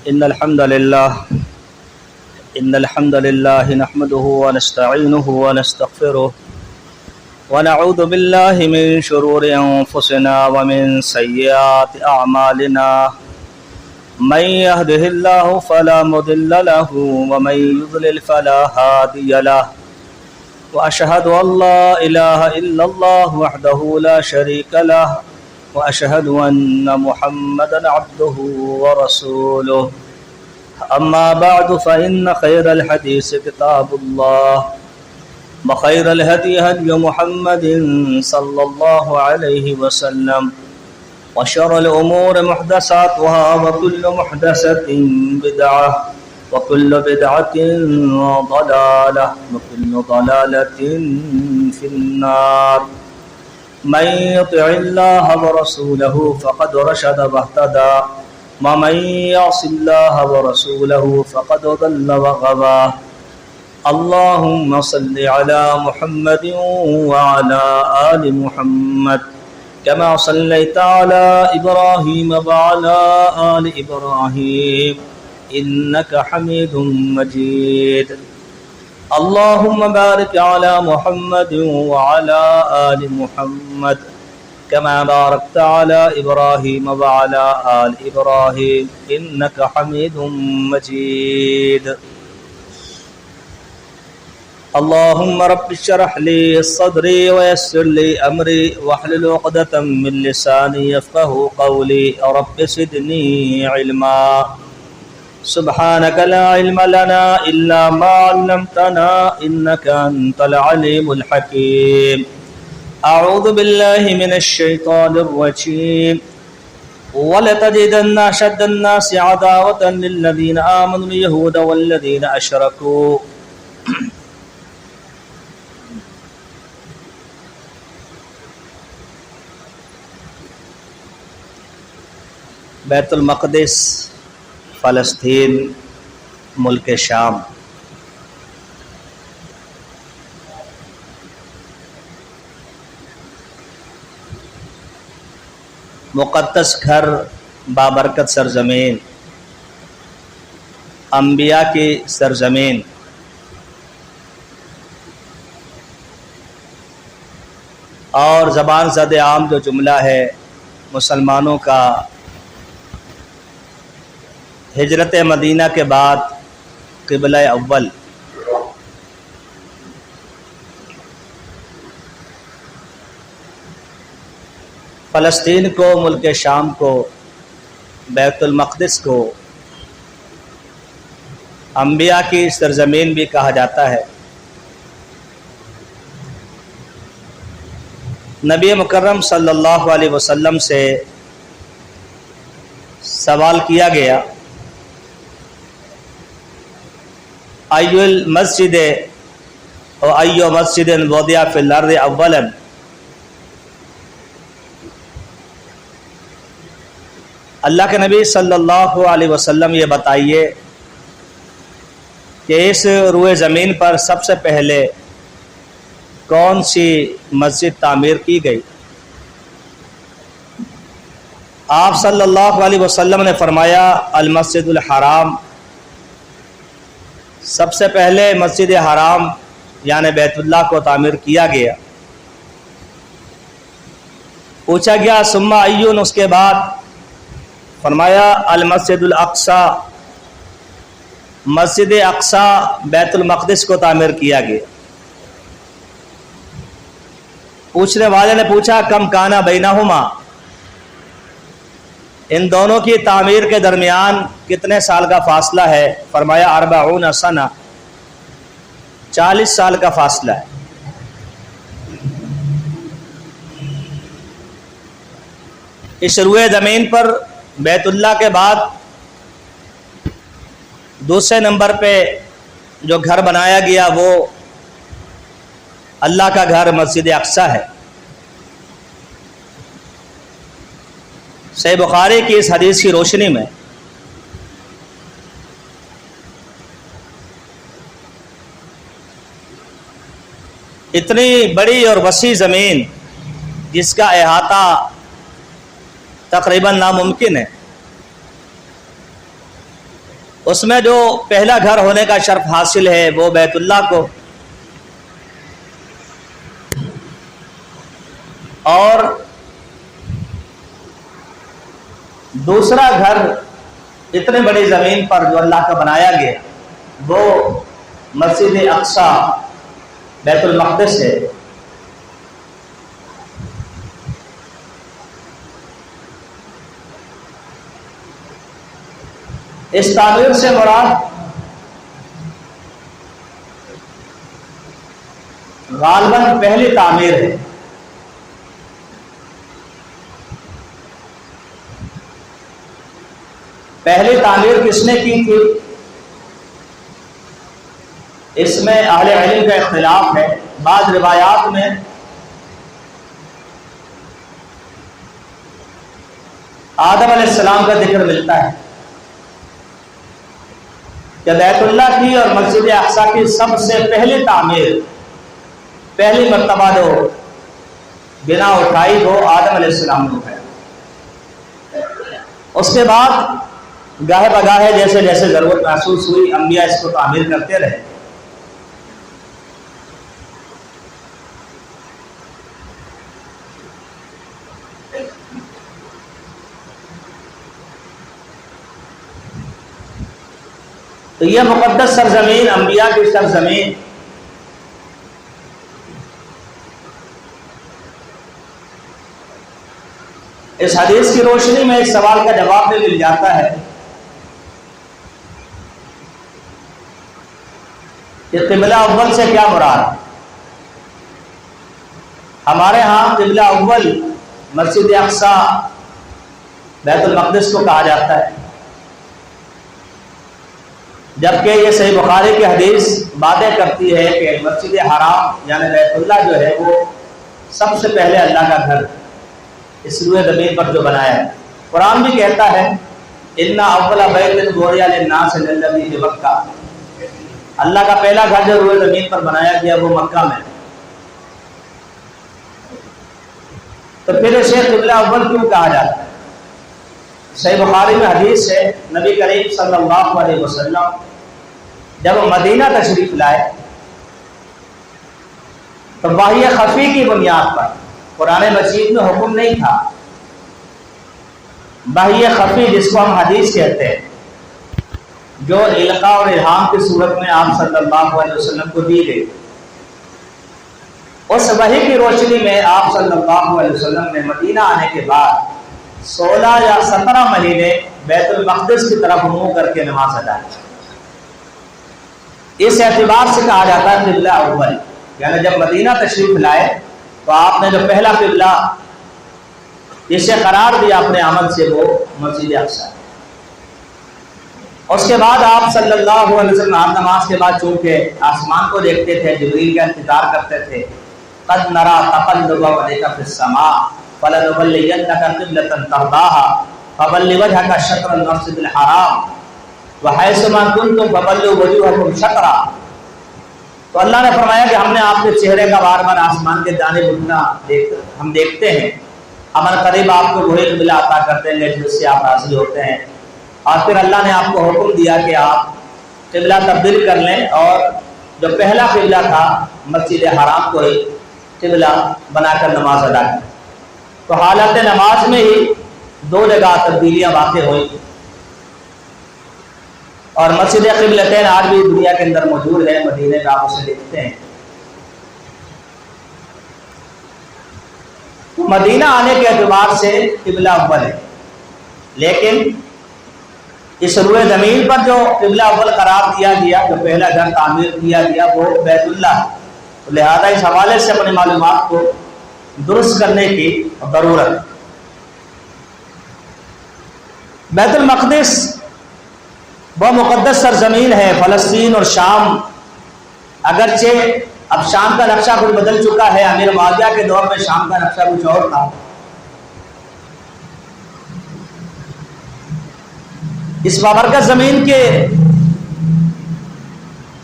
إن الحمد لله نحمده ونستعينه ونستغفره ونعوذ بالله من شرور أنفسنا ومن سيئات أعمالنا من يهده الله فلا مضل له ومن يضلل فلا هادي له وأشهد أن لا إله إلا الله وحده لا شريك له وأشهد أن محمدا عبده ورسوله أما بعد فإن خير الحديث كتاب الله وخير الهدي هدي محمد صلى الله عليه وسلم وشر الأمور محدثاتها وكل محدثة بدعة وكل بدعة ضلالة وكل ضلالة في النار من يطع الله ورسوله فقد رشد واهتدى ومن يعص الله ورسوله فقد ضل وغوى اللهم صل على محمد وعلى آل محمد كما صليت على إبراهيم وعلى آل إبراهيم إنك حميد مجيد اللهم بارك على محمد وعلى آل محمد كما باركت على إبراهيم وعلى آل إبراهيم إنك حميد مجيد اللهم رب اشرح لي صدري ويسر لي أمري واحلل عقدة من لساني يفقهوا قولي رب زدني علما سبحانك لا علم لنا إلا ما علمتنا إنك أنت العليم الحكيم أعوذ بالله من الشيطان الرجيم ولتجدن أشد الناس عداوة للذين آمنوا اليهود والذين أشركوا بیت المقدس، فلسطین، ملک شام۔ مقدس گھر، بابرکت سرزمین، انبیاء کی سرزمین، اور زبان زد عام جو جملہ ہے مسلمانوں کا ہجرت مدینہ کے بعد قبلہ اول۔ فلسطین کو، ملک شام کو، بیت المقدس کو انبیاء کی سرزمین بھی کہا جاتا ہے۔ نبی مکرم صلی اللہ علیہ وسلم سے سوال کیا گیا، ایو المسجد و ایو مسجد وضع فی الارض اولا، اللہ کے نبی صلی اللہ علیہ وسلم یہ بتائیے کہ اس روئے زمین پر سب سے پہلے کون سی مسجد تعمیر کی گئی؟ آپ صلی اللہ علیہ وسلم نے فرمایا المسجد الحرام، سب سے پہلے مسجد حرام یعنی بیت اللہ کو تعمیر کیا گیا۔ پوچھا گیا ثم ایون، اس کے بعد فرمایا المسجد الاقصی، مسجد اقصی بیت المقدس کو تعمیر کیا گیا۔ پوچھنے والے نے پوچھا کم کانا بینہما، ان دونوں کی تعمیر کے درمیان کتنے سال کا فاصلہ ہے؟ فرمایا 40 سنہ، 40 سال کا فاصلہ ہے۔ اس روئے زمین پر بیت اللہ کے بعد دوسرے نمبر پہ جو گھر بنایا گیا وہ اللہ کا گھر مسجد اقصی ہے۔ صحیح بخاری کی اس حدیث کی روشنی میں اتنی بڑی اور وسیع زمین جس کا احاطہ تقریباً ناممکن ہے، اس میں جو پہلا گھر ہونے کا شرف حاصل ہے وہ بیت اللہ کو، اور دوسرا گھر اتنے بڑی زمین پر جو اللہ کا بنایا گیا وہ مسجد اقصی بیت المقدس ہے۔ اس تعمیر سے مراد غالباً پہلی تعمیر ہے۔ پہلی تعمیر کس نے کی تھی اس میں اہل علم کا اختلاف ہے۔ بعض روایات میں آدم علیہ السلام کا ذکر ملتا ہے کہ بیت اللہ کی اور مسجد اقصی کی سب سے پہلی تعمیر، پہلی مرتبہ جو بنا اٹھائی وہ آدم علیہ السلام نے اٹھایا۔ اس کے بعد گاہے بگاہے جیسے جیسے ضرورت محسوس ہوئی انبیاء اس کو تعمیر کرتے رہے۔ تو یہ مقدس سرزمین، انبیاء کی سرزمین، اس حدیث کی روشنی میں اس سوال کا جواب بھی مل جاتا ہے کہ قبلہ اول سے کیا مراد؟ ہمارے ہاں قبلہ اول مسجد اقصی بیت المقدس کو کہا جاتا ہے، جبکہ یہ صحیح بخاری کی حدیث باتیں کرتی ہے کہ مسجد حرام یعنی بیت اللہ جو ہے وہ سب سے پہلے اللہ کا گھر اس روئے زمین پر جو بنایا ہے۔ قرآن بھی کہتا ہے اِنَّ أَوَّلَ بَيْتٍ وُضِعَ لِلنَّاسِ لَلَّذِي بِبَکَّةَ، اللہ کا پہلا گھر جو روئے زمین پر بنایا گیا وہ مکہ میں۔ تو پھر اسے قبلہ اول کیوں کہا جاتا ہے؟ صحیح بخاری میں حدیث ہے، نبی کریم صلی اللہ علیہ وسلم جب وہ مدینہ تشریف لائے تو وحی خفی کی بنیاد پر، قرآن مجید میں حکم نہیں تھا، وحی خفی جس کو ہم حدیث کہتے ہیں، جو القاء اور الہام کی صورت میں آپ صلی اللہ علیہ وسلم کو دی گئی، اس وحی کی روشنی میں آپ صلی اللہ علیہ وسلم نے مدینہ آنے کے بعد 16 یا 17 مہینے بیت المقدس کی طرف منہ کر کے نماز ادا کی۔ اس اعتبار سے کہا جاتا ہے قبلہ اول، یعنی جب مدینہ تشریف لائے تو آپ نے جو پہلا قبلہ جسے قرار دیا اپنے عمل سے وہ مسجد اقصی۔ اس کے بعد آپ صلی اللہ علیہ وسلم ہر نماز کے بعد چونکہ آسمان کو دیکھتے تھے، جبریل کا انتظار کرتے تھے، قد نرا تقلب وجهك في السماء فلنولينك قبلة ترضاها فول وجهك شطر المسجد الحرام وحيث ما كنتم فولوا وجوهكم شطرا۔ تو اللہ نے فرمایا کہ ہم نے آپ کے چہرے کا بار بار آسمان کے جانب اٹھنا ہم دیکھتے ہیں، ہم قریب آپ کو وہی قبلہ عطا کرتے ہیں جس سے آپ راضی ہوتے ہیں۔ اور پھر اللہ نے آپ کو حکم دیا کہ آپ قبلہ تبدیل کر لیں، اور جو پہلا قبلہ تھا مسجد حرام کو ہی قبلہ بنا کر نماز ادا کی۔ تو حالت نماز میں ہی 2 جگہ تبدیلیاں واقع ہوئی، اور مسجد قبلتین آج بھی دنیا کے اندر موجود ہے، مدینے میں آپ اسے دیکھتے ہیں۔ مدینہ آنے کے اعتبار سے قبلہ اول ہے، لیکن اس روئے زمین پر جو قبلہ اول قرار دیا گیا، جو پہلا گھر تعمیر کیا گیا وہ بیت اللہ ہے، لہذا اس حوالے سے اپنی معلومات کو درست کرنے کی ضرورت ہے۔ بیت المقدس وہ مقدس سرزمین ہے، فلسطین اور شام، اگرچہ اب شام کا نقشہ کچھ بدل چکا ہے، امیر معاویہ کے دور میں شام کا نقشہ کچھ اور تھا۔ اس بابرکت زمین کے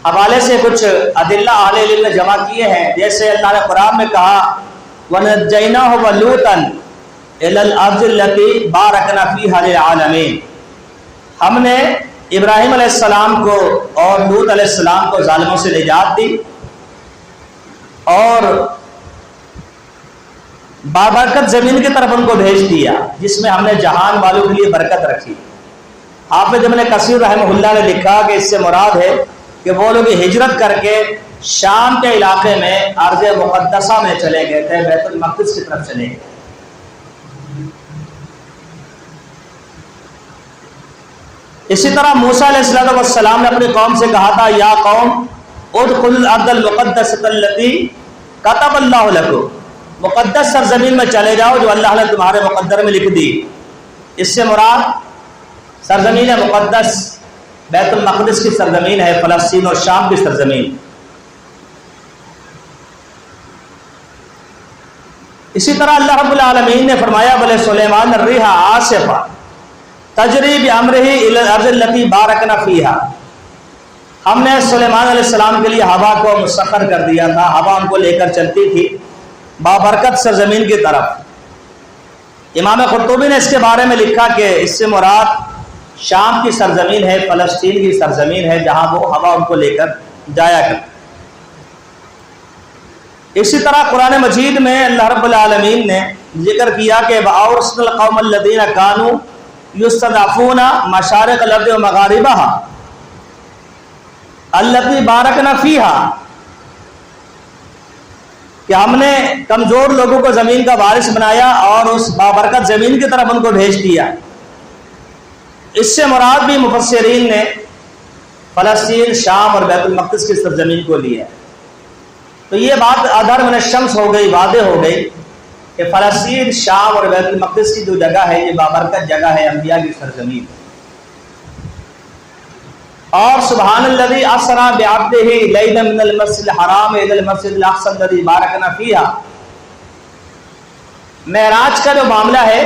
حوالے سے کچھ ادلہ اہل علم نے جمع کیے ہیں، جیسے اللہ نے قرآن میں کہا وَنَجَّيْنَاهُ وَلُوطًا إِلَى الْأَرْضِ الَّتِي بَارَكْنَا فِيهَا لِلْعَالَمِينَ، ہم نے ابراہیم علیہ السلام کو اور لوط علیہ السلام کو ظالموں سے نجات دی اور بابرکت زمین کی طرف ان کو بھیج دیا، جس میں ہم نے جہان والوں کے لیے برکت رکھی۔ حافظ ابن کثیر رحمہ اللہ نے لکھا کہ اس سے مراد ہے کہ وہ لوگ ہجرت کر کے شام کے علاقے میں ارض مقدسہ میں چلے گئے تھے، بیت المقدس کی طرف چلے گئے۔ اسی طرح موسیٰ علیہ السلام نے اپنی قوم سے کہا تھا، یا قوم ادخلوا الارض المقدسۃ التي كتب اللہ لکم، مقدس سرزمین میں چلے جاؤ جو اللہ نے تمہارے مقدر میں لکھ دی۔ اس سے مراد سرزمین مقدس بیت المقدس کی سرزمین ہے، فلسطین اور شام کی سرزمین۔ اسی طرح اللہ رب العالمین نے فرمایا بل سلیمان الريح عاصفا تجری بامرہ الی الارض التي بارکنا فیہا، ہم نے سلیمان علیہ السلام کے لیے ہوا کو مسخر کر دیا تھا، ہوا ان کو لے کر چلتی تھی بابرکت سرزمین کی طرف۔ امام قرطبی نے اس کے بارے میں لکھا کہ اس سے مراد شام کی سرزمین ہے، فلسطین کی سرزمین ہے، جہاں وہ ہوا ان کو لے کر جایا کرتی۔ اسی طرح قرآن مجید میں اللہ رب العالمین نے ذکر کیا کہ وَأَوْرَثْنَا الْقَوْمَ الَّذِينَ كَانُوا يُسْتَضْعَفُونَ مَشَارِقَ الْأَرْضِ وَمَغَارِبَهَا الَّتِي بَارَكْنَا فِيهَا، کہ ہم نے کمزور لوگوں کو زمین کا وارث بنایا اور اس بابرکت زمین کی طرف ان کو بھیج دیا۔ اس سے مراد بھی مفسرین نے فلسطین، شام اور بیت المقدس کی سرزمین کو لیا۔ تو یہ بات ادھر من الشمس ہو گئی، واضح ہو گئی کہ فلسطین، شام اور بیت المقدس کی جو جگہ ہے یہ بابرکت جگہ ہے، انبیاء کی سرزمین۔ اور سبحان الذی اسری بعبدہ لیلا من المسجد الحرام الی المسجد الاقصی الذی بارکنا فیہا، معراج کا جو معاملہ ہے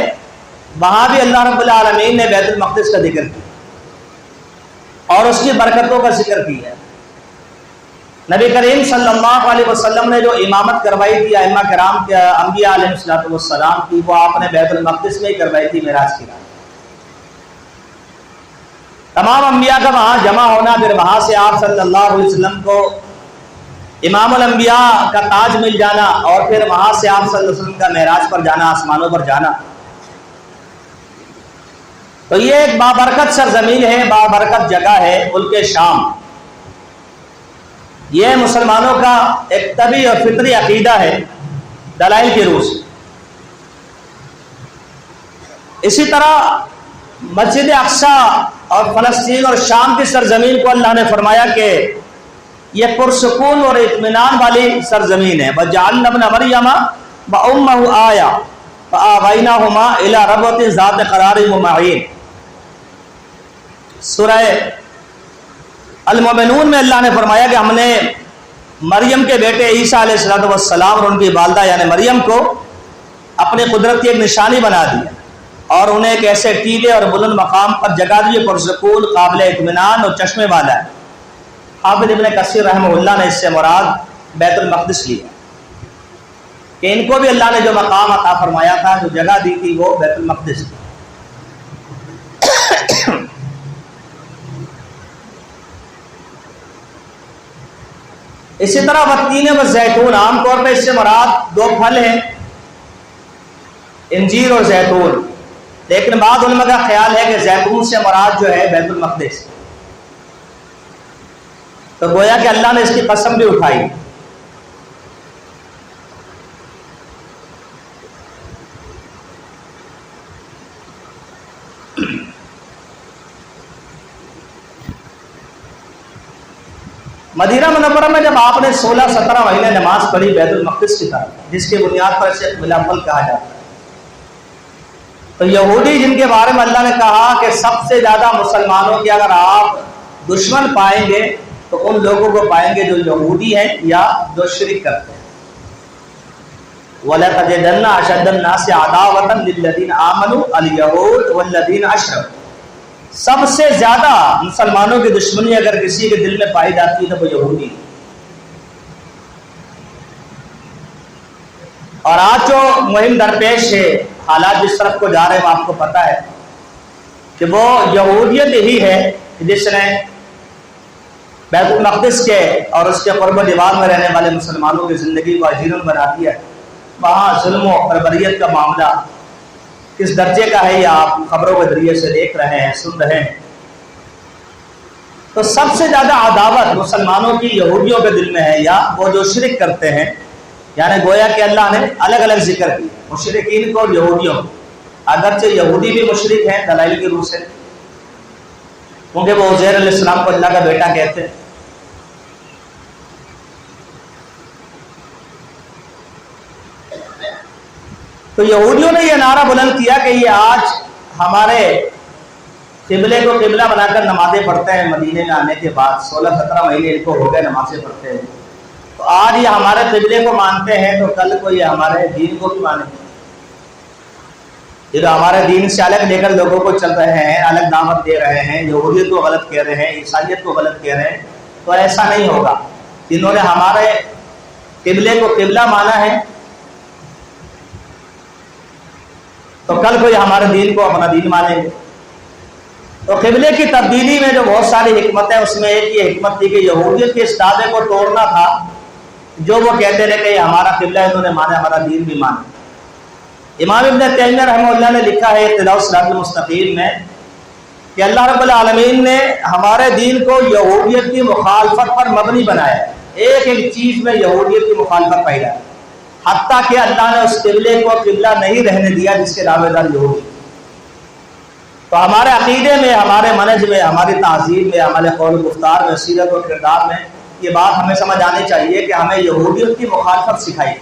وہاں بھی اللہ رب العالمین نے بیت المقدس کا ذکر کیا اور اس کی برکتوں کا ذکر کیا ہے۔ نبی کریم صلی اللہ علیہ وسلم نے جو امامت کروائی تھی ائمہ کرام کے انبیاء علیہ السلام کی، وہ آپ نے بیت المقدس میں ہی کروائی تھی معراج کی رات۔ تمام انبیاء کا وہاں جمع ہونا، پھر وہاں سے آپ صلی اللہ علیہ وسلم کو امام الانبیاء کا تاج مل جانا اور پھر وہاں سے آپ صلی اللہ علیہ وسلم کا معراج پر جانا، آسمانوں پر جانا، تو یہ ایک بابرکت سرزمین ہے، بابرکت جگہ ہے ملک شام۔ یہ مسلمانوں کا ایک طبعی اور فطری عقیدہ ہے دلائل کی روح سے۔ اسی طرح مسجد اقصی اور فلسطین اور شام کی سرزمین کو اللہ نے فرمایا کہ یہ پرسکون اور اطمینان والی سرزمین ہے۔ وَجَعَلْنَا ابْنَ مَرْيَمَ وَأُمَّهُ آیَةً فَآوَيْنَاهُمَا إِلَىٰ رَبْوَةٍ ذَاتِ قَرَارٍ وَمَعِینٍ۔ سورہ المؤمنون میں اللہ نے فرمایا کہ ہم نے مریم کے بیٹے عیسیٰ علیہ السلام اور ان کی والدہ یعنی مریم کو اپنی قدرت کی ایک نشانی بنا دیا اور انہیں ایک ایسے ٹیلے اور بلند مقام پر جگہ دی پرسکون، قابل اطمینان اور چشمے والا ہے۔ حافظ ابن کثیر رحمہ اللہ نے اس سے مراد بیت المقدس لیا کہ ان کو بھی اللہ نے جو مقام عطا فرمایا تھا، جو جگہ دی تھی، وہ بیت المقدس تھی۔ اسی طرح والتین والزیتون، عام طور پہ اس سے مراد دو پھل ہیں، انجیر اور زیتون، لیکن بعض علماء کا خیال ہے کہ زیتون سے مراد جو ہے بیت المقدس، تو گویا کہ اللہ نے اس کی قسم بھی اٹھائی۔ مدینہ منورہ میں جب آپ نے 16-17 مہینے نماز پڑھی بیت المقدس کی طرف، جس کی بنیاد پر اسے قبلہ اول کہا جاتا ہے، تو یہودی جن کے بارے میں اللہ نے کہا کہ سب سے زیادہ مسلمانوں کے اگر آپ دشمن پائیں گے تو ان لوگوں کو پائیں گے جو یہودی ہیں یا جو شرک کرتے ہیں۔ وَلَتَجِدَنَّ أَشَدَّ النَّاسِ عَدَاوَةً لِلَّذِينَ آمَنُوا الْيَهُودُ وَالَّذِينَ أَشْرَكُوا، سب سے زیادہ مسلمانوں کی دشمنی اگر کسی کے دل میں پائی جاتی ہے تو وہ یہودی ہے۔ اور آج جو مہم درپیش ہے، حالات جس طرف کو جا رہے ہیں آپ کو پتہ ہے کہ وہ یہودیت ہی ہے جس نے بیت المقدس کے اور اس کے قرب و دیوار میں رہنے والے مسلمانوں کی زندگی کو عجیب بنا دیا، وہاں ظلم و بربریت کا معاملہ کس درجے کا ہے یہ آپ خبروں کے ذریعے سے دیکھ رہے ہیں، سن رہے ہیں۔ تو سب سے زیادہ عداوت مسلمانوں کی یہودیوں کے دل میں ہے، یا وہ جو شرک کرتے ہیں، یعنی گویا کہ اللہ نے الگ الگ ذکر کی مشرکین کو اور یہودیوں کو، اگرچہ یہودی بھی مشرک ہیں دلائل کی روح سے، کیونکہ وہ عزیر علیہ السلام کو اللہ کا بیٹا کہتے ہیں۔ تو یہودیوں نے یہ نعرہ بلند کیا کہ یہ آج ہمارے قبلے کو قبلہ بنا کر نمازیں پڑھتے ہیں، مدینے میں آنے کے بعد 16-17 مہینے ان کو ہو گئے نمازیں پڑھتے ہیں، تو آج یہ ہمارے قبلے کو مانتے ہیں تو کل کو یہ ہمارے دین کو بھی مانیں گے۔ یہ تو ہمارے دین سے الگ لے کر لوگوں کو چل رہے ہیں، الگ دعوت دے رہے ہیں، یہودیت کو غلط کہہ رہے ہیں، عیسائیت کو غلط کہہ رہے ہیں، تو ایسا نہیں ہوگا۔ جنہوں نے ہمارے قبلے کو قبلہ مانا ہے تو کل کو یہ ہمارے دین کو اپنا دین مانیں گے۔ تو قبلے کی تبدیلی میں جو بہت ساری حکمت ہے، اس میں ایک یہ حکمت تھی کہ یہودیت کے اس دعوے کو توڑنا تھا جو وہ کہتے رہے کہ یہ ہمارا قبلہ ہے، انہوں نے مانا، ہمارا دین بھی مانا۔ امام ابن تیمیہ رحمہ اللہ نے لکھا ہے اقتداء الصراط المستقیم میں کہ اللہ رب العالمین نے ہمارے دین کو یہودیت کی مخالفت پر مبنی بنایا، ایک ایک چیز میں یہودیت کی مخالفت پیدا ہے، حتیٰ کہ اللہ نے اس قبلے کو قبلہ نہیں رہنے دیا جس کے دعوے دار یہودی۔ تو ہمارے عقیدے میں، ہمارے منہج میں، ہماری تہذیب میں، ہمارے قول و گفتار میں، سیرت و کردار میں یہ بات ہمیں سمجھ آنی چاہیے کہ ہمیں یہودیت کی مخالفت سکھائی،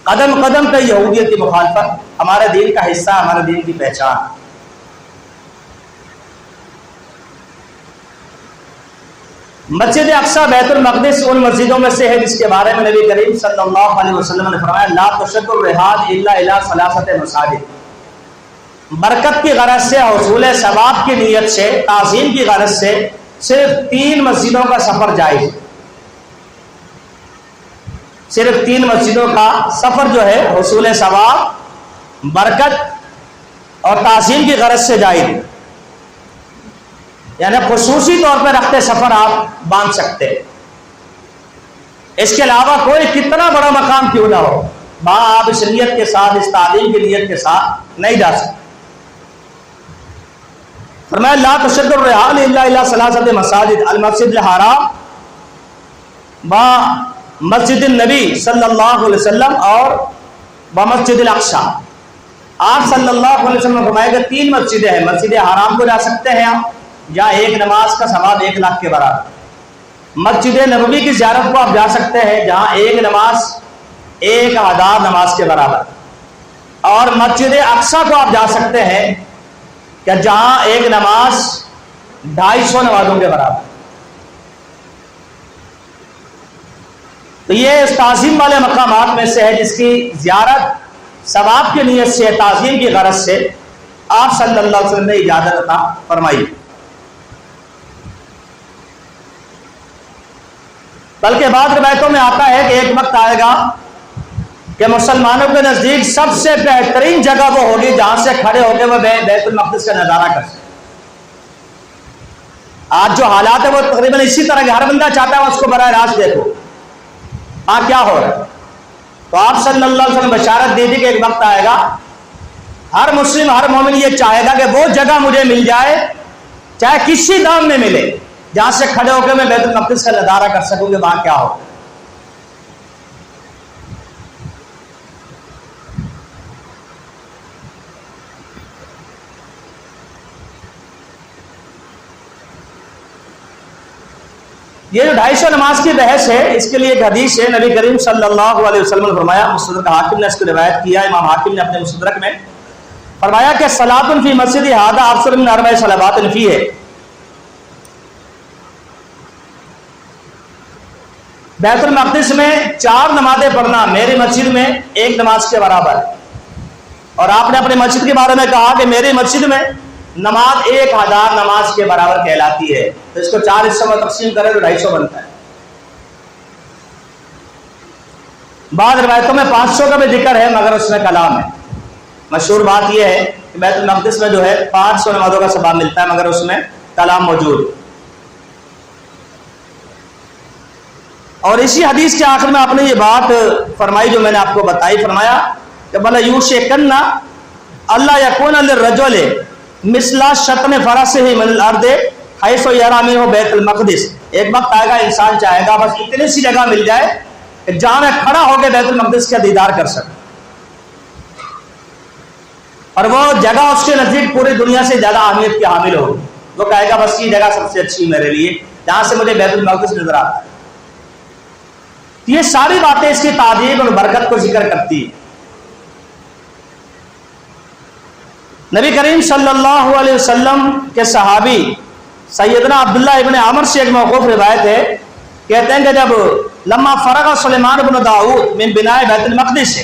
قدم قدم پہ یہودیت کی مخالفت ہمارے دین کا حصہ، ہمارے دین کی پہچان۔ مسجد اقصی بیت المقدس ان مسجدوں میں سے ہے جس کے بارے میں نبی کریم صلی اللہ علیہ وسلم نے فرمایا لا تشد الرحال الا الى ثلاثه مساجد، برکت کی غرض سے، حصول ثواب کی نیت سے، تعظیم کی غرض سے صرف 3 مسجدوں کا سفر جائز، صرف 3 مسجدوں کا سفر جو ہے حصول ثواب، برکت اور تعظیم کی غرض سے جائز، یعنی خصوصی طور پہ رکھتے سفر آپ باندھ سکتے ہیں۔ اس کے علاوہ کوئی کتنا بڑا مقام کیوں نہ ہو، وہاں آپ اس نیت کے ساتھ، اس تعلیم کی نیت کے ساتھ نہیں جا سکتے۔ فرمایا لا تشد الرحال الا الى ثلاثه مساجد، المسجد الحرام و مسجد النبی صلی اللہ علیہ وسلم اور و مسجد الاقصی۔ آپ صلی اللہ علیہ وسلم نے فرمایا کہ 3 مسجدیں ہیں، مسجد حرام کو جا سکتے ہیں آپ، جہاں ایک نماز کا ثواب 1 لاکھ کے برابر، مسجد نبوی کی زیارت کو آپ جا سکتے ہیں جہاں ایک نماز 1000 نماز کے برابر، اور مسجد اقصی کو آپ جا سکتے ہیں کہ جہاں ایک نماز 250 نمازوں کے برابر۔ تو یہ اس تعظیم والے مقامات میں سے ہے جس کی زیارت ثواب کی نیت سے، تعظیم کی غرض سے آپ صلی اللہ علیہ وسلم نے اجازت عطا فرمائی۔ بلکہ بعض روایتوں میں آتا ہے کہ ایک وقت آئے گا کہ مسلمانوں کے نزدیک سب سے بہترین جگہ وہ ہوگی جہاں سے کھڑے ہو کے وہ بیت المقدس کا نظارہ کر سکے۔ آج جو حالات ہے وہ تقریباً اسی طرح کے، ہر بندہ چاہتا ہے اس کو براہ راست دیکھو ہاں کیا ہو رہا ہے۔ تو آپ صلی اللہ علیہ وسلم بشارت دی تھی کہ ایک وقت آئے گا ہر مسلم، ہر مومن یہ چاہے گا کہ وہ جگہ مجھے مل جائے چاہے کسی دام میں ملے، جہاں سے کھڑے ہو کے میں بیت المقدس کا نظارہ کر سکوں کہ وہاں کیا ہو۔ یہ جو 250 نماز کی بحث ہے، اس کے لیے ایک حدیث ہے، نبی کریم صلی اللہ علیہ وسلم نے فرمایا، مستدرک حاکم نے اس کو روایت کیا، امام حاکم نے اپنے مستدرک میں فرمایا کہ صلاۃ فی مسجد ھذا افضل من 4 صلوات فیہ، بیت المقدس میں 4 نمازیں پڑھنا میری مسجد میں 1 نماز کے برابر ہے۔ اور آپ نے اپنی مسجد کے بارے میں کہا کہ میری مسجد میں نماز 1000 نماز کے برابر کہلاتی ہے، تو اس کو 4 حصوں میں تقسیم کرے تو 250 بنتا ہے۔ بعض روایتوں میں 500 کا بھی ذکر ہے مگر اس میں کلام ہے۔ مشہور بات یہ ہے کہ بیت المقدس میں جو ہے 500 نمازوں کا ثواب ملتا ہے مگر اس میں کلام موجود. اور اسی حدیث کے آخر میں آپ نے یہ بات فرمائی جو میں نے آپ کو بتائی. فرمایا کہ بلا یوشکن اللہ یکون للرجل مثل شطن فرسہ من الارض حیث یری منہ بیت المقدس. ایک وقت آئے گا انسان چاہے گا بس اتنی سی جگہ مل جائے کہ جہاں میں کھڑا ہو کے بیت المقدس کا دیدار کر سکوں، اور وہ جگہ اس کے نزدیک پوری دنیا سے زیادہ اہمیت کی حامل ہوگی. وہ کہے گا بس یہ جگہ سب سے اچھی میرے لیے، جہاں سے مجھے بیت المقدس نظر آتا ہے. یہ ساری باتیں اس کی تعظیم اور برکت کو ذکر کرتی ہیں. نبی کریم صلی اللہ علیہ وسلم کے صحابی سیدنا عبداللہ ابن عمر سے ایک موقوف روایت ہے، کہتے ہیں کہ جب لما فرغ سلیمان بن داؤد من بناء بیت المقدس سے،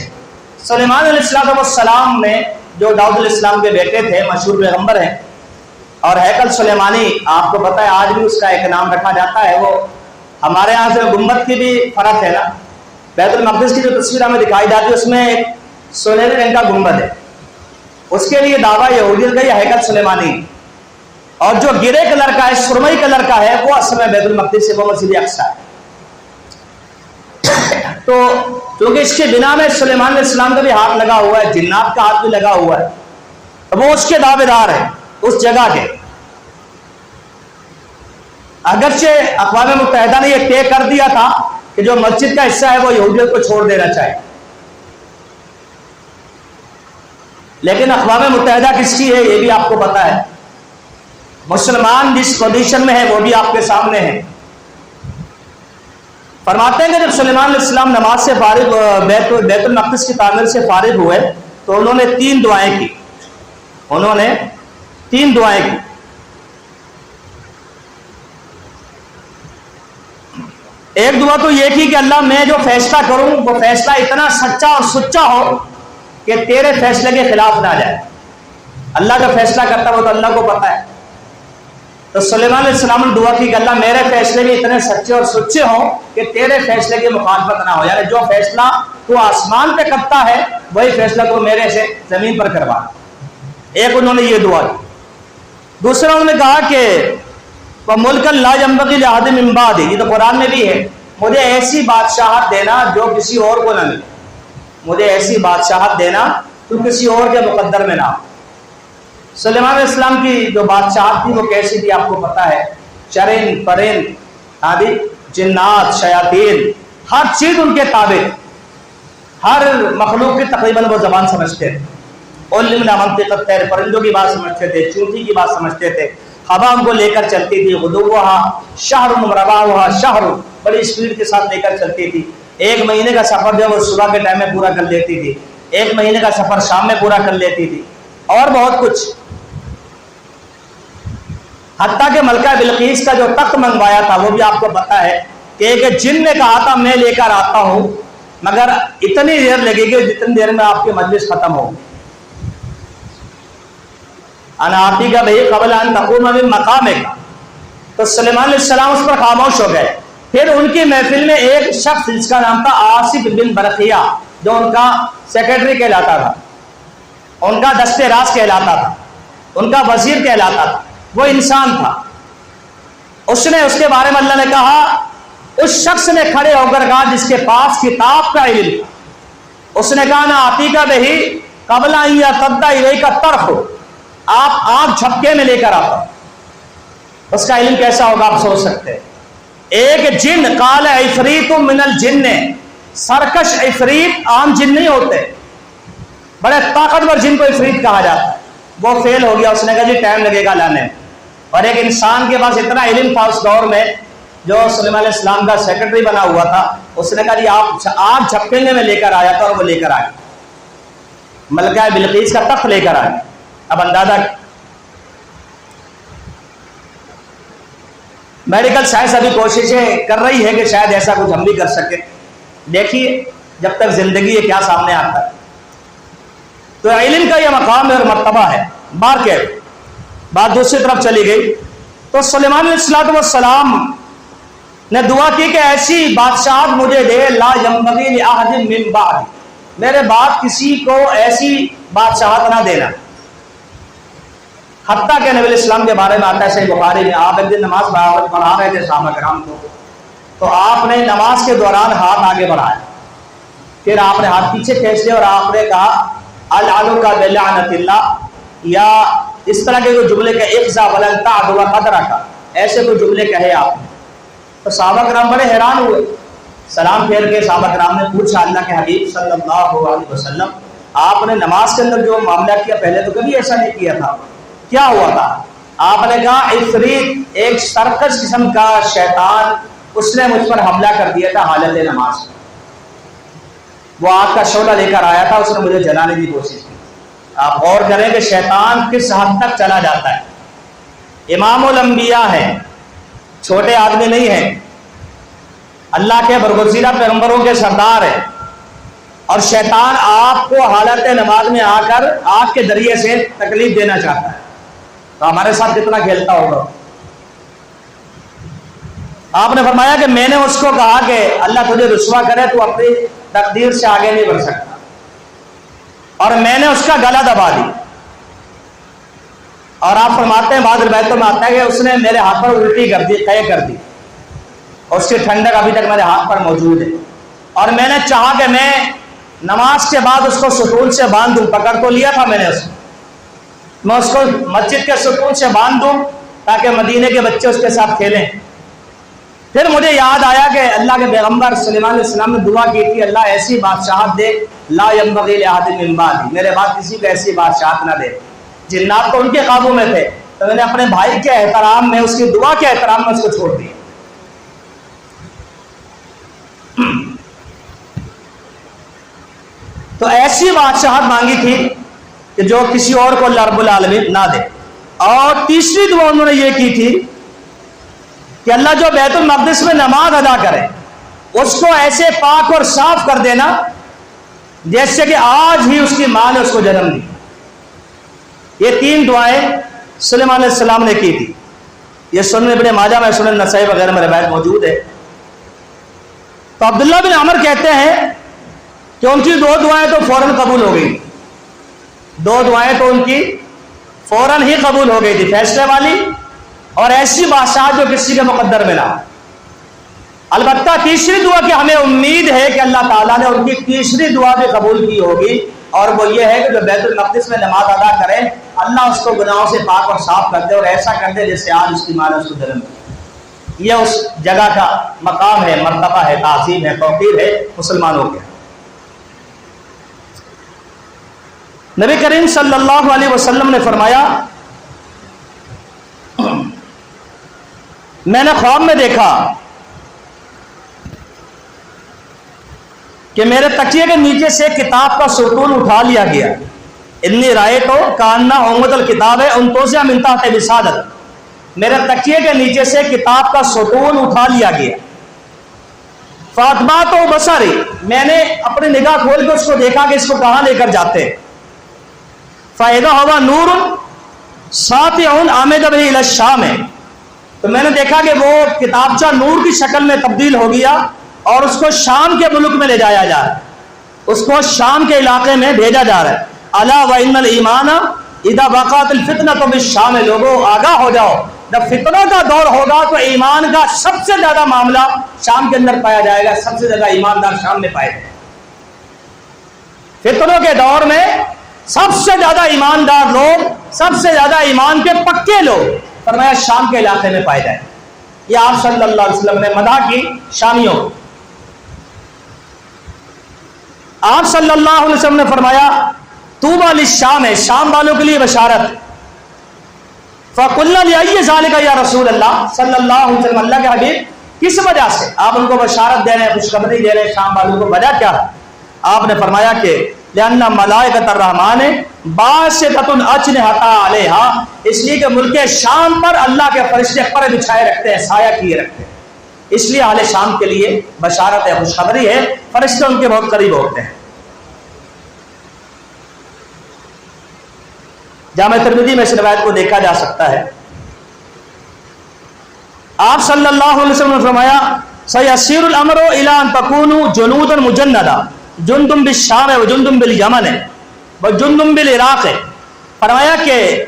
سلیمان علیہ السلام نے جو داؤد علیہ السلام کے بیٹے تھے، مشہور پیغمبر ہیں، اور ہیکل سلیمانی آپ کو پتہ ہے آج بھی اس کا ایک نام رکھا جاتا ہے. وہ ہمارے یہاں سے گنبد کی بھی فرق ہے نا. بیت المقدس کی جو تصویر ہمیں دکھائی جاتی ہے اس میں ایک سنہرے رنگ کا گنبد ہے، اس کے لیے دعویٰ یہودیت کا یہ ہیکل سلیمانی، اور جو گرے کلر کا ہے، سرمئی کلر کا ہے، وہ اصل میں بیت المقدس سے وہ مسجد اقصی ہے. تو کیونکہ اس کے بنا میں سلیمان علیہ السلام کا بھی ہاتھ لگا ہوا ہے، جنات کا ہاتھ بھی لگا ہوا ہے، وہ اس کے دعوے دار ہیں اس جگہ کے. اگرچہ اقوام متحدہ نے یہ طے کر دیا تھا کہ جو مسجد کا حصہ ہے وہ یہودیت کو چھوڑ دینا چاہیے، لیکن اقوام متحدہ کس کی ہے یہ بھی آپ کو پتا ہے. مسلمان جس پوزیشن میں ہے وہ بھی آپ کے سامنے ہے. فرماتے ہیں کہ جب سلیمان علیہ السلام نماز سے فارغ بیت المقدس کی تعمیر سے فارغ ہوئے تو انہوں نے 3 دعائیں کی. انہوں نے 3 دعائیں کی. ایک دعا تو یہ کی کہ اللہ میں جو فیصلہ کروں وہ فیصلہ اتنا سچا اور سچا ہو کہ تیرے فیصلے کے خلاف نہ جائے. اللہ کا فیصلہ کرتا وہ تو اللہ کو پتا ہے. تو سلیمان علیہ السلام نے دعا کی کہ اللہ میرے فیصلے بھی اتنے سچے اور سچے ہوں کہ تیرے فیصلے کی مخالفت نہ ہو، یعنی جو فیصلہ تو آسمان پہ کرتا ہے وہی فیصلہ تو میرے سے زمین پر کروا. ایک انہوں نے یہ دعا کی. دوسرا انہوں نے کہا کہ وَمُلْكًا لَا يَنبَغِي لِأَحَدٍ مِّن بَعْدِي، یہ تو قرآن میں بھی ہے، مجھے ایسی بادشاہت دینا جو کسی اور کو نہ ملے. مجھے ایسی بادشاہت دینا تو کسی اور کے مقدر میں نہ ہو. سلیمان علیہ السلام کی جو بادشاہت تھی وہ کیسی تھی آپ کو پتا ہے. چرند پرند آدی جنات شیاطین ہر چیز ان کے تابع، ہر مخلوق کی تقریباً وہ زبان سمجھتے تھے. علمنا منطق الطیر، پرندوں کی بات سمجھتے تھے، چونٹی کی بات سمجھتے تھے. ہوا ان کو لے کر چلتی تھی، غدوہا شہر رواہا شہر، بڑی اسپیڈ کے ساتھ لے کر چلتی تھی. 1 مہینے کا سفر جو وہ صبح کے ٹائم میں پورا کر لیتی تھی، 1 مہینے کا سفر شام میں پورا کر لیتی تھی، اور بہت کچھ. حتیٰ کہ ملکہ بلقیس کا جو تخت منگوایا تھا وہ بھی آپ کو پتا ہے کہ ایک جن نے کہا تھا میں لے کر آتا ہوں مگر اتنی دیر لگے گی جتنی دیر میں آپ کی مجلس ختم ہوگی. انا آتی کا بھائی قبل ان تقوم من مقامک. تو سلیمان علیہ السلام اس پر خاموش ہو گئے. پھر ان کی محفل میں ایک شخص جس کا نام تھا آصف بن برقیہ، جو ان کا سیکرٹری کہلاتا تھا، ان کا دست راز کہلاتا تھا، ان کا وزیر کہلاتا تھا، وہ انسان تھا. اس نے اس کے بارے میں اللہ نے کہا، اس شخص نے کھڑے ہو کر کہا جس کے پاس کتاب کا علم تھا. اس نے کہا نا آتی کا بہی قبل یا تبدا الیک کا طرف، آپ آنکھ جھپکے میں لے کر آتا. اس کا علم کیسا ہوگا آپ سوچ سکتے ہیں. ایک جن قال عفریت من الجن، سرکش عفریت عام جن نہیں ہوتے، بڑے طاقتور جن کو عفریت کہا جاتا ہے، وہ فیل ہو گیا. اس نے کہا جی ٹائم لگے گا لانے. اور ایک انسان کے پاس اتنا علم تھا اس دور میں جو سلیمان علیہ السلام کا سیکرٹری بنا ہوا تھا، اس نے کہا جی آپ آنکھ جھپکنے میں لے کر آیا تھا، اور وہ لے کر آ گیا. ملکہ بلقیس کا تخت لے کر آ گیا. اب اندازہ میڈیکل سائنس ابھی کوششیں کر رہی ہے کہ شاید ایسا کچھ ہم بھی کر سکے. دیکھیے جب تک زندگی ہے کیا سامنے آتا ہے. تو علم کا یہ مقام اور مرتبہ ہے. بار کے بات دوسری طرف چلی گئی تو سلیمان علیہ السلام نے دعا کی کہ ایسی بادشاہت مجھے دے لا ينبغي لأحد من بعد، میرے بعد کسی کو ایسی بادشاہت نہ دینا. حتیٰ کہ نبی اسلام کے بارے میں آتا ہے صحیح بخاری میں، آپ ایک دن نماز پڑھا رہے تھے صحابہ کرام کو، تو آپ نے نماز کے دوران ہاتھ آگے بڑھایا، پھر آپ نے ہاتھ پیچھے کھینچ لیا اور آپ نے کہا العلو کا بلعنت اللہ، یا اس طرح کے کوئی جملے کا اخزا ولن تعدو قدرہ کا، ایسے کوئی جملے کہے آپ نے۔ تو صحابہ کرام بڑے حیران ہوئے، سلام پھیر کے صحابہ کرام نے پوچھا اللہ کے حبیب صلی اللہ علیہ وسلم آپ نے نماز کے اندر جو معاملہ کیا پہلے تو کبھی ایسا نہیں کیا تھا، کیا ہوا تھا؟ آپ نے کہا عفریت، ایک سرکش قسم کا شیطان، اس نے مجھ پر حملہ کر دیا تھا حالت نماز، وہ آگ کا شعلہ لے کر آیا تھا، اس نے مجھے جلانے کی کوشش کی۔ آپ غور کریں کہ شیطان کس حد تک چلا جاتا ہے۔ امام الانبیاء ہے، چھوٹے آدمی نہیں ہے، اللہ کے برگزیدہ پیغمبروں کے سردار ہے، اور شیطان آپ کو حالت نماز میں آ کر آگ کے ذریعے سے تکلیف دینا چاہتا ہے، تو ہمارے ساتھ کتنا کھیلتا ہوگا۔ آپ نے فرمایا کہ میں نے اس کو کہا کہ اللہ تجھے رسوا کرے، تو اپنی تقدیر سے آگے نہیں بڑھ سکتا، اور میں نے اس کا گلا دبا دی، اور آپ فرماتے ہیں بعض روایتوں میں آتا ہے کہ اس نے میرے ہاتھ پر الٹی کر دی، قے کر دی، اور اس کی ٹھنڈک ابھی تک میرے ہاتھ پر موجود ہے، اور میں نے چاہا کہ میں نماز کے بعد اس کو ستون سے باندھ دوں، پکڑ تو لیا تھا میں نے اس کو، میں اس کو مسجد کے ستون سے باندھ دوں تاکہ مدینے کے بچے اس کے ساتھ کھیلیں۔ پھر مجھے یاد آیا کہ اللہ کے پیغمبر سلیمان علیہ السلام نے دعا کی تھی اللہ ایسی بادشاہت دے لا ينبغي لأحد من بعدی، میرے بعد کسی کو ایسی بادشاہت نہ دے۔ جنات تو ان کے قابو میں تھے، تو میں نے اپنے بھائی کے احترام میں، اس کی دعا کے احترام میں اس کو چھوڑ دیا۔ تو ایسی بادشاہت مانگی تھی کہ جو کسی اور کو اللہ رب العالمین نہ دے۔ اور تیسری دعا انہوں نے یہ کی تھی کہ اللہ جو بیت المقدس میں نماز ادا کرے اس کو ایسے پاک اور صاف کر دینا جیسے کہ آج ہی اس کی ماں نے اس کو جنم دی۔ یہ تین دعائیں سلیمان علیہ السلام نے کی تھی، یہ سنن ابن ماجہ میں، سنن نسائی وغیرہ میں روایت موجود ہے۔ تو عبداللہ بن عمر کہتے ہیں کہ ان کی دو دعائیں تو فوراً قبول ہو گئی، دو دعائیں تو ان کی فوراً ہی قبول ہو گئی تھی، فیصلے والی اور ایسی بادشاہ جو کسی کے مقدر میں نہ۔ البتہ تیسری دعا کی ہمیں امید ہے کہ اللہ تعالیٰ نے ان کی تیسری دعا بھی قبول کی ہوگی، اور وہ یہ ہے کہ جو بیت المقدس میں نماز ادا کرے اللہ اس کو گناہوں سے پاک اور صاف کر دے، اور ایسا کر دے جیسے آج اس کی ماں نے اس کو جنم دیا۔ یہ اس جگہ کا مقام ہے، مرتبہ ہے، تعظیم ہے، توقیر ہے مسلمانوں کے۔ نبی کریم صلی اللہ علیہ وسلم نے فرمایا میں نے خواب میں دیکھا کہ میرے تکیے کے نیچے سے کتاب کا ستون اٹھا لیا گیا، انی رائے تو کاننا امت الکتاب ہے انتوزع من تحت وسادت، میرے تکیے کے نیچے سے کتاب کا ستون اٹھا لیا گیا۔ فاطمہ تو بصری، میں نے اپنی نگاہ کھول کے اس کو دیکھا کہ اس کو کہاں لے کر جاتے ہیں۔ فَإِذَا هُوَ نُورٌ سَاطِعٌ عَامِدٌ بِهِ إِلَى الشَّامِ، تو میں نے دیکھا کہ وہ کتابچہ نور کی شکل میں تبدیل ہو گیا اور اس کو شام کے ملک میں لے جایا جا رہا ہے، اس کو شام کے علاقے میں بھیجا جا رہا ہے۔ الا وان الایمان اذا وقعت الفتنة بالشام، لوگوں آگاہ ہو جاؤ، جب فتنہ کا دور ہوگا تو ایمان کا سب سے زیادہ معاملہ شام کے اندر پایا جائے گا، سب سے زیادہ ایماندار شام میں پائے گئے۔ فتنوں کے دور میں سب سے زیادہ ایماندار لوگ، سب سے زیادہ ایمان کے پکے لوگ فرمایا شام کے علاقے میں پائے جائیں۔ یہ آپ صلی اللہ علیہ وسلم نے مدح کی شامیوں۔ آپ صلی اللہ علیہ وسلم نے فرمایا طوبی للشام، ہے شام والوں کے لیے بشارت۔ فقلنا لأي ذلك یا رسول اللہ صلی اللہ علیہ وسلم، اللہ کے حبیب کس وجہ سے آپ ان کو بشارت دے رہے ہیں، خوشخبری دے رہے ہیں شام والوں کو، وجہ کیا ہے؟ آپ نے فرمایا کہ لأن ملائکۃ الرحمن باسطۃ اجنحتہا علیہا، اس لیے کہ ملک شام پر اللہ کے فرشتے پر بچھائے رکھتے ہیں، سایہ کیے رکھتے ہیں، اس لیے اہل شام کے لیے بشارت ہے، خوشخبری ہے، فرشتے ان کے بہت قریب ہوتے ہیں۔ جامع ترمذی میں اس روایت کو دیکھا جا سکتا ہے۔ آپ صلی اللہ علیہ وسلم نے فرمایا سیسیر الامر الی ان تکونوا جنودا مجندا، جندم بالشام و جندم بالیمن و جندم بالعراق، فرمایا کہ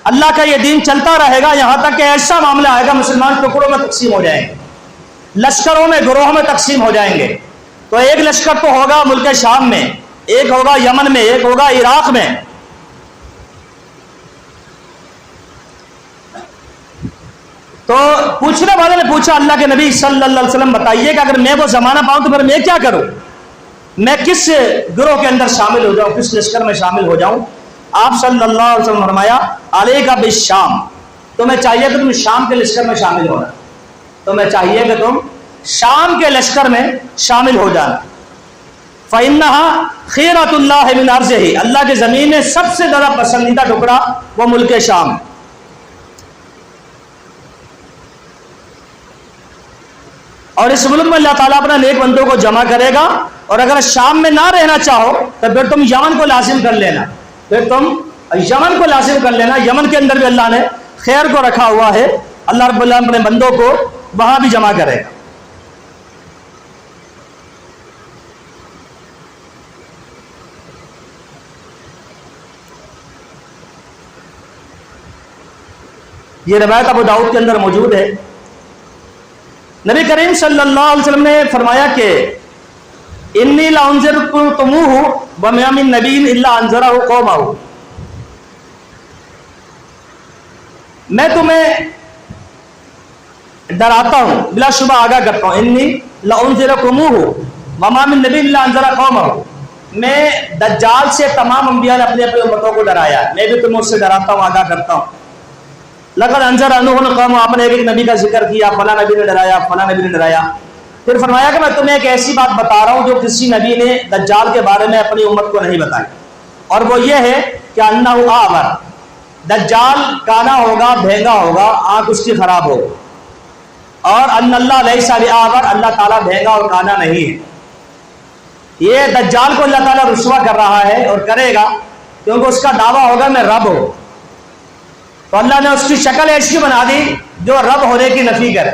اللہ کا یہ دین چلتا رہے گا یہاں تک کہ ایسا معاملہ آئے گا مسلمان ٹکڑوں میں تقسیم ہو جائیں گے، لشکروں میں، گروہ میں تقسیم ہو جائیں گے۔ تو ایک لشکر تو ہوگا ملک شام میں، ایک ہوگا یمن میں، ایک ہوگا عراق میں۔ تو پوچھنے والے نے پوچھا اللہ کے نبی صلی اللہ علیہ وسلم بتائیے کہ اگر میں وہ زمانہ پاؤں تو پھر میں کیا کروں، میں کس گروہ کے اندر شامل ہو جاؤں، کس لشکر میں شامل ہو جاؤں؟ آپ صلی اللہ علیہ وسلم فرمایا علیک بالشام، تمہیں چاہیے کہ تم شام کے لشکر میں شامل ہونا، تمہیں چاہیے کہ تم شام کے لشکر میں شامل ہو جانا۔ فإنها خیرۃ اللہ من ارضہ، اللہ کی زمین میں سب سے زیادہ پسندیدہ ٹکڑا وہ ملک شام۔ اور اس ملک میں اللہ تعالیٰ اپنا نیک بندوں کو جمع کرے گا، اور اگر شام میں نہ رہنا چاہو تو پھر تم یمن کو لازم کر لینا، پھر تم یمن کو لازم کر لینا۔ یمن کے اندر بھی اللہ نے خیر کو رکھا ہوا ہے، اللہ رب اللہ اپنے بندوں کو وہاں بھی جمع کرے گا۔ یہ روایت ابو داؤد کے اندر موجود ہے۔ نبی کریم صلی اللہ علیہ وسلم نے فرمایا کہ انی لانذرتموہ وما من نبی الا انذرہ قومہ، میں تمہیں ڈراتا ہوں، بلا شبہ آگاہ کرتا ہوں۔ انی لانذرکموہ وما من نبی الا انذرہ قومہ، میں دجال سے تمام انبیاء نے اپنی اپنی امتوں کو ڈرایا، میں بھی تمہیں اس سے ڈراتا ہوں، آگاہ کرتا ہوں۔ لقد انذر نوح قوم، آپ نے ایک نبی کا ذکر کیا، فلاں نبی نے ڈرایا، فلاں نبی نے ڈرایا۔ پھر فرمایا کہ میں تمہیں ایک ایسی بات بتا رہا ہوں جو کسی نبی نے دجال کے بارے میں اپنی امت کو نہیں بتائی، اور وہ یہ ہے کہ انہ اعور، دجال کانا ہوگا، بھینگا ہوگا، آنکھ اس کی خراب ہوگی، اور ان اللہ لیس باعور، اللہ تعالیٰ بھینگا اور کانا نہیں ہے۔ یہ دجال کو اللہ تعالیٰ رسوا کر رہا ہے اور کرے گا، کیونکہ اس کا دعویٰ ہوگا میں رب ہوں، تو اللہ نے اس کی شکل ایسی بنا دی جو رب ہونے کی نفی کرے،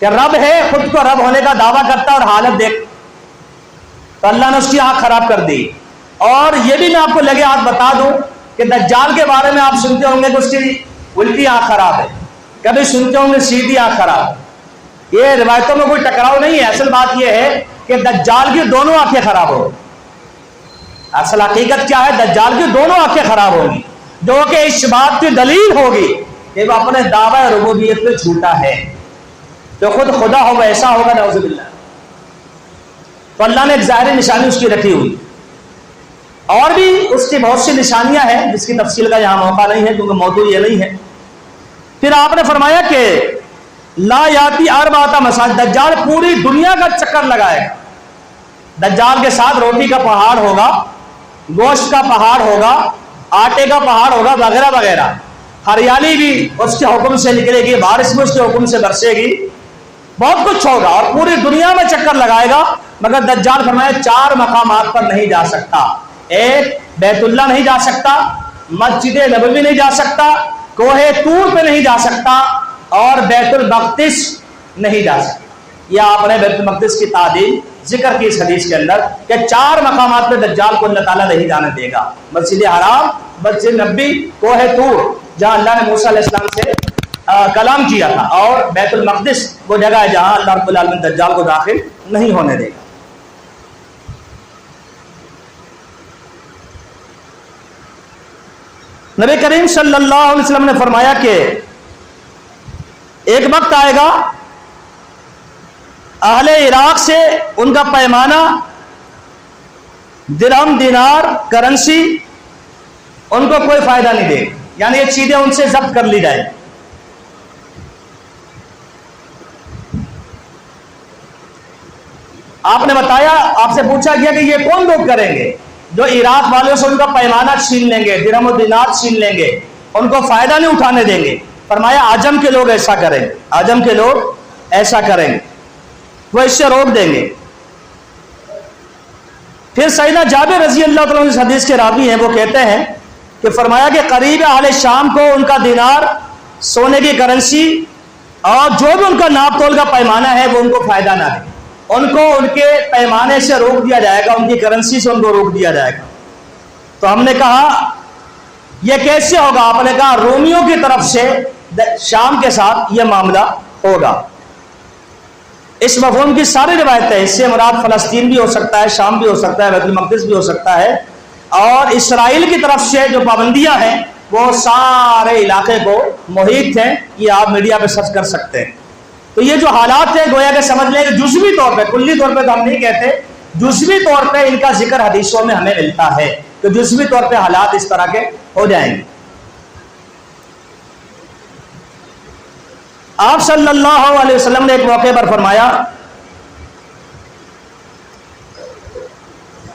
کہ رب ہے، خود کو رب ہونے کا دعویٰ کرتا اور حالت دیکھ، تو اللہ نے اس کی آنکھ خراب کر دی۔ اور یہ بھی میں آپ کو لگے ہاتھ بتا دوں کہ دجال کے بارے میں آپ سنتے ہوں گے کہ اس کی الٹی آنکھ خراب ہے، کبھی سنتے ہوں گے سیدھی آنکھ خراب۔ یہ روایتوں میں کوئی ٹکراؤ نہیں ہے، اصل بات یہ ہے کہ دجال کی دونوں آنکھیں خراب ہو، اصل حقیقت کیا ہے، دجال کی دونوں آنکھیں خراب ہوگی، جو کہ اس بات کی دلیل ہوگی کہ وہ اپنے دعوی ربوبیت میں جھوٹا ہے، جو خود خدا ہوگا ایسا ہوگا نعوذ باللہ۔ تو اللہ نے ایک ظاہری نشانی اس کی رکھی ہوئی، اور بھی اس کی بہت سی نشانیاں ہیں جس کی تفصیل کا یہاں موقع نہیں ہے کیونکہ موضوع یہ نہیں ہے۔ پھر آپ نے فرمایا کہ لا یاتی اربعۃ مساجد، دجال پوری دنیا کا چکر لگائے گا، دجال کے ساتھ روٹی کا پہاڑ ہوگا، گوشت کا پہاڑ ہوگا، آٹے کا پہاڑ ہوگا، وغیرہ وغیرہ۔ ہریالی بھی اس کے حکم سے نکلے گی، بارش بھی اس کے حکم سے برسے گی، بہت کچھ ہوگا، اور پوری دنیا میں چکر لگائے گا، مگر دجال فرمایا 4 مقامات پر نہیں جا سکتا۔ ایک، بیت اللہ نہیں جا سکتا، مسجد نبوی نہیں جا سکتا، کوہ طور پہ نہیں جا سکتا، اور بیت المقدس نہیں جا سکتا۔ یہ آپ نے بیت المقدس کی تعظیم ذکر کی اس حدیث کے اندر کہ 4 مقامات پہ دجال کو اللہ تعالیٰ نہیں جانے دے گا، مسجد حرام، مسجد نبی، کوہ طور جہاں اللہ نے موسیٰ علیہ السلام سے کلام کیا تھا، اور بیت المقدس وہ جگہ ہے جہاں اللہ رب العالمین دجال کو داخل نہیں ہونے دے گا۔ نبی کریم صلی اللہ علیہ وسلم نے فرمایا کہ ایک وقت آئے گا اہل عراق سے ان کا پیمانہ، درہم، دینار، کرنسی ان کو کوئی فائدہ نہیں دے گا، یعنی یہ چیزیں ان سے ضبط کر لی جائے۔ آپ نے بتایا، آپ سے پوچھا گیا کہ یہ کون لوگ کریں گے؟ جو عراق والوں سے ان کا پیمانہ چھین لیں گے، درہم و دینار چھین لیں گے، ان کو فائدہ نہیں اٹھانے دیں گے۔ فرمایا عجم کے لوگ ایسا کریں گے، عجم کے لوگ ایسا کریں گے، وہ اس سے روک دیں گے۔ پھر سیدنا جابر رضی اللہ تعالیٰ عنہ اس حدیث کے راوی ہیں، وہ کہتے ہیں کہ فرمایا کہ قریب اہل شام کو ان کا دینار، سونے کی کرنسی اور جو بھی ان کا ناپ تول کا پیمانہ ہے وہ ان کو فائدہ نہ دے، ان کو ان کے پیمانے سے روک دیا جائے گا، ان کی کرنسی سے ان کو روک دیا جائے گا۔ تو ہم نے کہا یہ کیسے ہوگا؟ آپ نے کہا رومیوں کی طرف سے شام کے ساتھ یہ معاملہ ہوگا۔ اس مفہوم کی ساری روایتیں، اس سے مراد فلسطین بھی ہو سکتا ہے، شام بھی ہو سکتا ہے، بیت المقدس بھی ہو سکتا ہے، اور اسرائیل کی طرف سے جو پابندیاں ہیں وہ سارے علاقے کو محیط ہیں۔ یہ آپ میڈیا پہ سرچ کر سکتے ہیں۔ تو یہ جو حالات ہیں گویا کہ سمجھ لیں کہ جزوی طور پہ، کلی طور پہ تو ہم نہیں کہتے، جزوی طور پہ ان کا ذکر حدیثوں میں ہمیں ملتا ہے کہ جزوی طور پہ حالات اس طرح کے ہو جائیں گے۔ آپ صلی اللہ علیہ وسلم نے ایک موقع پر فرمایا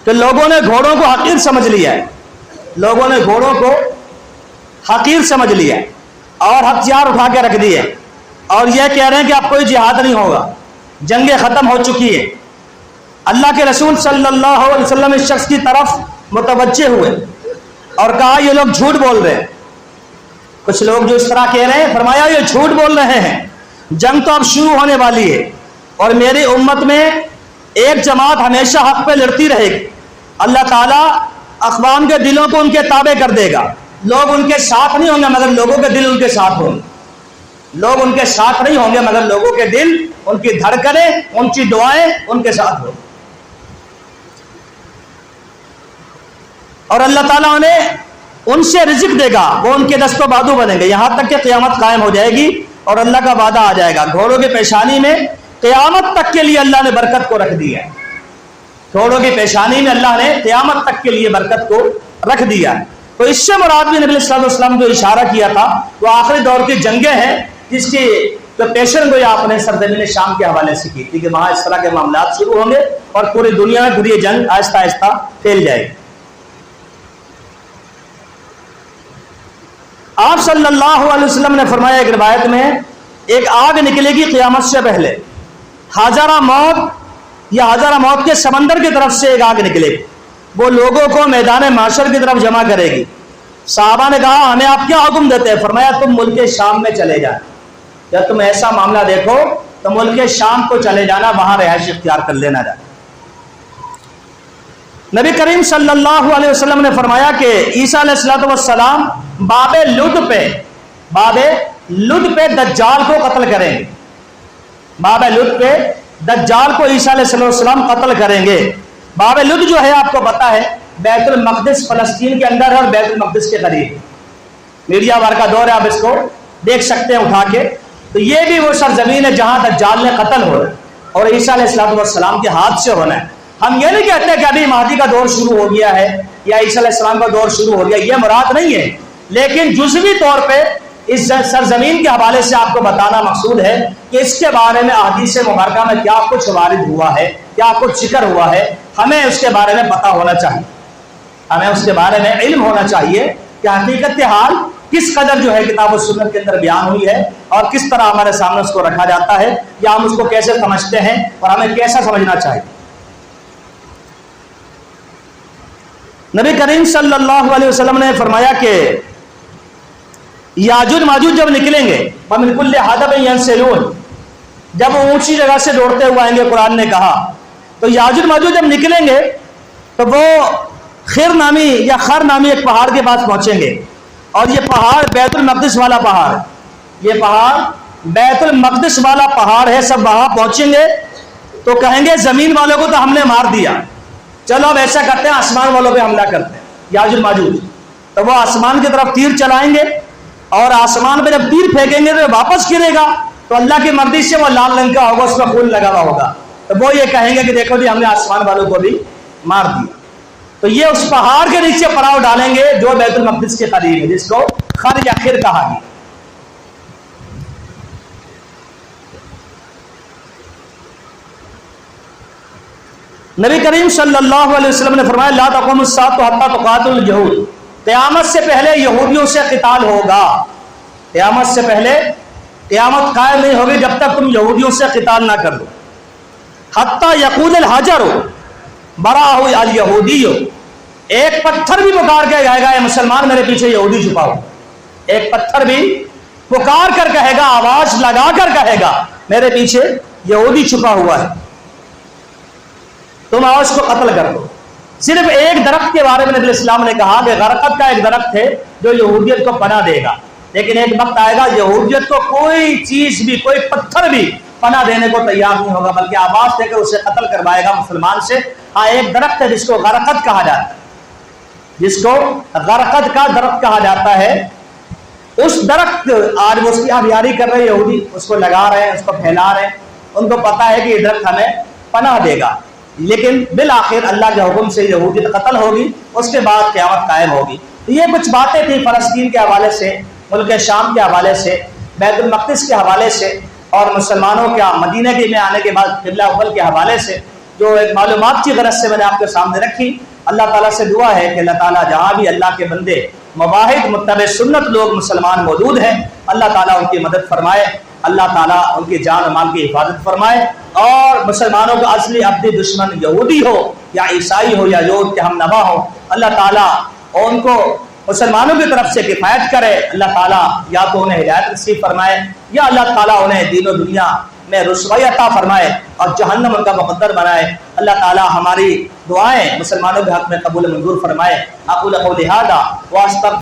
کہ لوگوں نے گھوڑوں کو حقیر سمجھ لیا ہے، لوگوں نے گھوڑوں کو حقیر سمجھ لیا ہے اور ہتھیار اٹھا کے رکھ دیے، اور یہ کہہ رہے ہیں کہ اب کوئی جہاد نہیں ہوگا، جنگیں ختم ہو چکی ہیں۔ اللہ کے رسول صلی اللہ علیہ وسلم اس شخص کی طرف متوجہ ہوئے اور کہا یہ لوگ جھوٹ بول رہے ہیں۔ کچھ لوگ جو اس طرح کہہ رہے ہیں، فرمایا یہ جھوٹ بول رہے ہیں، جنگ تو اب شروع ہونے والی ہے اور میری امت میں ایک جماعت ہمیشہ حق پہ لڑتی رہے گی۔ اللہ تعالیٰ اقوام کے دلوں کو ان کے تابع کر دے گا، لوگ ان کے ساتھ نہیں ہوں گے مگر لوگوں کے دل ان کے ساتھ ہوں گے، لوگ ان کے ساتھ نہیں ہوں گے مگر لوگوں کے دل، ان کی دھڑکنیں، ان کی دعائیں ان کے ساتھ ہوں۔ اور اللہ تعالیٰ انہیں ان سے رزق دے گا، وہ ان کے دست و بازو بنیں گے یہاں تک کہ قیامت قائم ہو جائے گی اور اللہ کا وعدہ آ جائے گا۔ گھوڑوں کی پیشانی میں قیامت تک کے لیے اللہ نے برکت کو رکھ دیا ہے، گھوڑوں کی پیشانی میں اللہ نے قیامت تک کے لیے برکت کو رکھ دیا ہے۔ تو اس سے مراد بھی نبی صلی اللہ علیہ وسلم جو اشارہ کیا تھا وہ آخری دور کی جنگیں ہیں، جس کی جو پیشن گوئی آپ نے سرزمین شام کے حوالے سے کی تھی کہ وہاں اس طرح کے معاملات شروع ہوں گے اور پوری دنیا میں پھر یہ جنگ آہستہ آہستہ پھیل جائے گی۔ آپ صلی اللہ علیہ وسلم نے فرمایا ایک روایت میں، ایک آگ نکلے گی قیامت سے پہلے، ہزارہ موت یا ہزارہ موت کے سمندر کی طرف سے ایک آگ نکلے گی، وہ لوگوں کو میدان معاشر کی طرف جمع کرے گی۔ صحابہ نے کہا ہمیں آپ کیا حکم دیتے ہیں؟ فرمایا تم ملک شام میں چلے جائیں، جب تم ایسا معاملہ دیکھو تو ملک شام کو چلے جانا، وہاں رہائش اختیار کر لینا جائے۔ نبی کریم صلی اللہ علیہ وسلم نے فرمایا کہ عیسیٰ علیہ السلام باب لد پہ دجال کو قتل کریں گے، باب لد پہ دجال کو عیسیٰ علیہ السلام قتل کریں گے۔ باب لد جو ہے آپ کو پتا ہے بیت المقدس فلسطین کے اندر ہے اور بیت المقدس کے قریب، میڈیا وار کا دور ہے، آپ اس کو دیکھ سکتے ہیں اٹھا کے۔ تو یہ بھی وہ سرزمین ہے جہاں دجال نے قتل ہونا ہے اور عیسیٰ علیہ السلام کے ہاتھ سے ہونا ہے۔ ہم یہ نہیں کہتے کہ ابھی مہدی کا دور شروع ہو گیا ہے یا عیسیٰ علیہ السلام کا دور شروع ہو گیا، یہ مراد نہیں ہے، لیکن جزوی طور پہ اس سرزمین کے حوالے سے آپ کو بتانا مقصود ہے کہ اس کے بارے میں احادیث مبارکہ میں کیا کچھ وارد ہوا ہے، کیا کچھ ذکر ہوا ہے، ہمیں اس کے بارے میں پتہ ہونا چاہیے، ہمیں اس کے بارے میں علم ہونا چاہیے کہ حقیقت حال کس قدر جو ہے کتاب و سنت کے اندر بیان ہوئی ہے اور کس طرح ہمارے سامنے اس کو رکھا جاتا ہے یا ہم اس کو کیسے سمجھتے ہیں اور ہمیں کیسا سمجھنا چاہیے۔ نبی کریم صلی اللہ علیہ وسلم نے فرمایا کہ یاجوج ماجوج جب نکلیں گے وَمِنْ كُلِّ حَدَبٍ يَنْسِلُونَ، جب وہ اونچی جگہ سے دوڑتے ہوئے آئیں گے، قرآن نے کہا تو یاجوج ماجوج جب نکلیں گے تو وہ خر نامی یا خر نامی ایک پہاڑ کے پاس پہنچیں گے، اور یہ پہاڑ بیت المقدس والا پہاڑ ہے، یہ پہاڑ بیت المقدس والا پہاڑ ہے۔ سب وہاں پہنچیں گے تو کہیں گے زمین والوں کو تو ہم نے مار دیا، چلو اب ایسا کرتے ہیں آسمان والوں پہ حملہ کرتے ہیں۔ یاجوج ماجوج تو وہ آسمان کی طرف تیر چلائیں گے اور آسمان پہ جب تیر پھینکیں گے تو واپس گرے گا تو اللہ کی مرضی سے وہ لال رنگ کا ہوگا، اس میں خون لگا ہوا ہوگا، تو وہ یہ کہیں گے کہ دیکھو جی ہم نے آسمان والوں کو بھی مار دیا۔ تو یہ اس پہاڑ کے نیچے پڑاؤ ڈالیں گے جو بیت المقدس کے قریب ہے، جس کو خر یا خر کہا گیا۔ نبی کریم صلی اللہ علیہ وسلم نے فرمایا لا تقوم الساعة حتى تقاتل اليهود، قیامت سے پہلے یہودیوں سے قتال ہوگا، قیامت سے پہلے قیامت قائم نہیں ہوگی جب تک تم یہودیوں سے قتال نہ کر لو۔ حتی یقول الحجر براہ الیہودی، ایک پتھر بھی پکار کے کہے گا اے مسلمان میرے پیچھے یہودی چھپا ہو، ایک پتھر بھی پکار کر کہے گا، آواز لگا کر کہے گا میرے پیچھے یہودی چھپا ہوا ہے، تم آؤ اس کو قتل کر دو۔ صرف ایک درخت کے بارے میں نبی اسلام نے کہا کہ غرقد کا ایک درخت ہے جو یہودیت کو پناہ دے گا، لیکن ایک وقت آئے گا یہودیت کو کوئی چیز بھی، کوئی پتھر بھی پناہ دینے کو تیار نہیں ہوگا، بلکہ آواز دے کر اسے قتل کروائے گا مسلمان سے۔ ہاں ایک درخت ہے جس کو غرقد کہا جاتا ہے، جس کو غرقد کا درخت کہا جاتا ہے، اس درخت آج وہ اس کی آبیاری کر رہے یہودی، اس کو لگا رہے ہیں، اس کو پھیلا رہے ہیں، ان کو پتا ہے کہ یہ درخت ہمیں پناہ دے گا، لیکن بالآخر اللہ کے حکم سے یہودیت قتل ہوگی، اس کے بعد قیامت قائم ہوگی۔ تو یہ کچھ باتیں تھیں فلسطین کے حوالے سے، ملک شام کے حوالے سے، بیت المقدس کے حوالے سے، اور مسلمانوں کے مدینہ کے میں آنے کے بعد قبلہ اول کے حوالے سے، جو ایک معلومات کی غرض سے میں نے آپ کے سامنے رکھی۔ اللہ تعالیٰ سے دعا ہے کہ اللہ تعالیٰ جہاں بھی اللہ کے بندے مواحد متبع سنت لوگ مسلمان موجود ہیں، اللہ تعالیٰ ان کی مدد فرمائے، اللہ تعالیٰ ان کی جان و مال کی حفاظت فرمائے، اور مسلمانوں کا اصلی ابدی دشمن یہودی ہو یا عیسائی ہو یا یہود کے ہم نوا ہو، اللہ تعالیٰ ان کو مسلمانوں کی طرف سے کفایت کرے۔ اللہ تعالیٰ یا تو انہیں ہدایت نصیب فرمائے، یا اللہ تعالیٰ انہیں دین و دنیا میں رسوائی عطا فرمائے اور جہنم ان کا مقدر بنائے۔ اللہ تعالیٰ ہماری دعائیں مسلمانوں کے حق میں قبول منظور فرمائے۔ اقول قولی ھذا واستغفر